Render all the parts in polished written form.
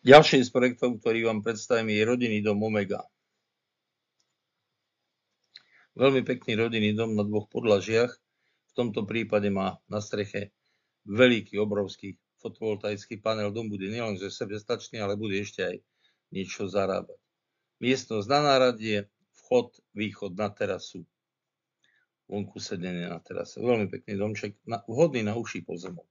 Ďalší z projektov, ktorý vám predstavím, je rodinný dom Omega. Veľmi pekný rodinný dom na dvoch podlažiach. V tomto prípade má na streche veľký, obrovský fotovoltaický panel. Dom bude nielenže sebestačný, ale bude ešte aj niečo zarábať. Miestnosť na náradie, vchod, východ na terasu. Vonku sedenie na terase. Veľmi pekný domček, vhodný na uší pozemok.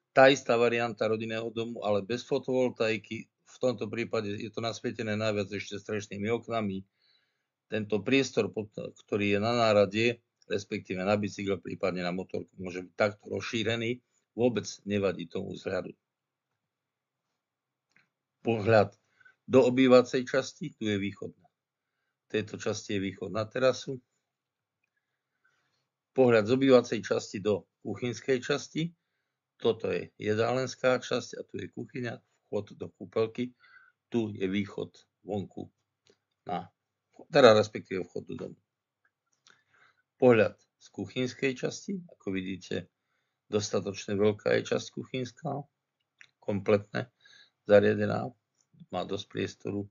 Tá istá varianta rodinného domu, ale bez fotovoltaiky. V tomto prípade je to nasvietené najviac ešte strešnými oknami. Tento priestor, ktorý je na náradie, respektíve na bicykel, prípadne na motorku, môže byť takto rozšírený. Vôbec nevadí tomu vzhľadu. Pohľad do obývacej časti, tu je východ. V tejto časti je východ na terasu. Pohľad z obývacej časti do kuchynskej časti. Toto je jedálenská časť a tu je kuchyňa, vchod do kúpeľky. Tu je východ vonku, respektíve vchod do domu. Pohľad z kuchynskej časti, ako vidíte, dostatočne veľká je časť kuchynská, kompletne zariadená, má dosť priestoru.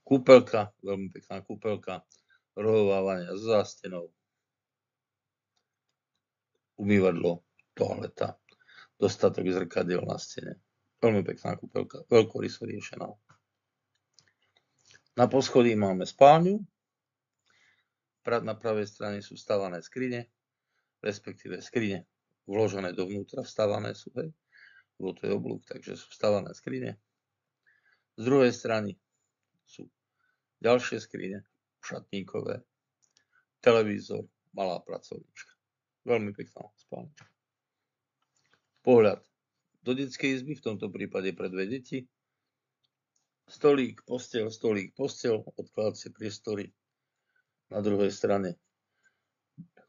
Kúpeľka, veľmi pekná kúpeľka, rohová vaňa s zástenou, umývadlo, toaleta, dostatok zrkadiel na stene. Veľmi pekná kúpeľka, veľkoryso riešená. Na poschodí máme spálňu. Na pravej strane sú stavané skrine, respektíve skrine vložené dovnútra, vstavané sú, hej. Lebo to je oblúk, takže sú vstavané skrine. Z druhej strany sú ďalšie skrine, šatníkové, televízor, malá pracovnička. Veľmi pekná spálňa. Pohľad do detskej izby, v tomto prípade pre dve deti. Stolík, posteľ, odkladacie priestory. Na druhej strane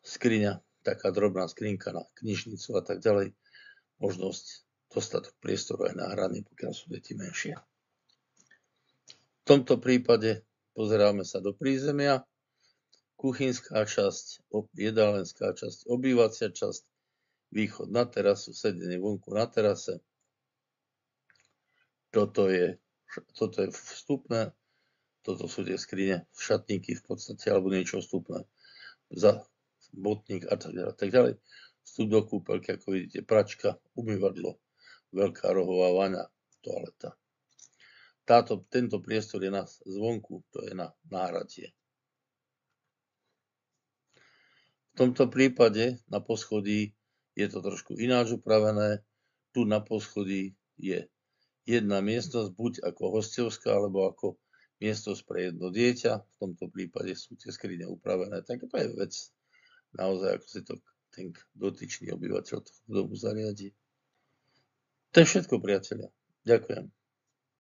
skriňa, taká drobná skrinka na knižnicu a tak ďalej. Možnosť dostatok priestoru aj na hranie, pokiaľ sú deti menšie. V tomto prípade pozeráme sa do prízemia. Kuchynská časť, jedálenská časť, obývacia časť, východ na terasu, sedenie vonku na terase. Toto je vstupné, toto sú tie skrine, šatníky v podstate, alebo niečo vstupné, za botník a tak ďalej. Vstup do kúpeľky, ako vidíte, pračka, umývadlo, veľká rohová vaňa, toaleta. Tento priestor je zvonku, to je na náradie. V tomto prípade na poschodí je to trošku ináč upravené. Tu na poschodí je jedna miestnosť, buď ako hosťovská, alebo ako miestnosť pre jedno dieťa. V tomto prípade sú tie skrine upravené. Tak to je vec naozaj, ako si to ten dotyčný obyvateľ toho domu zariadi. To je všetko, priatelia. Ďakujem.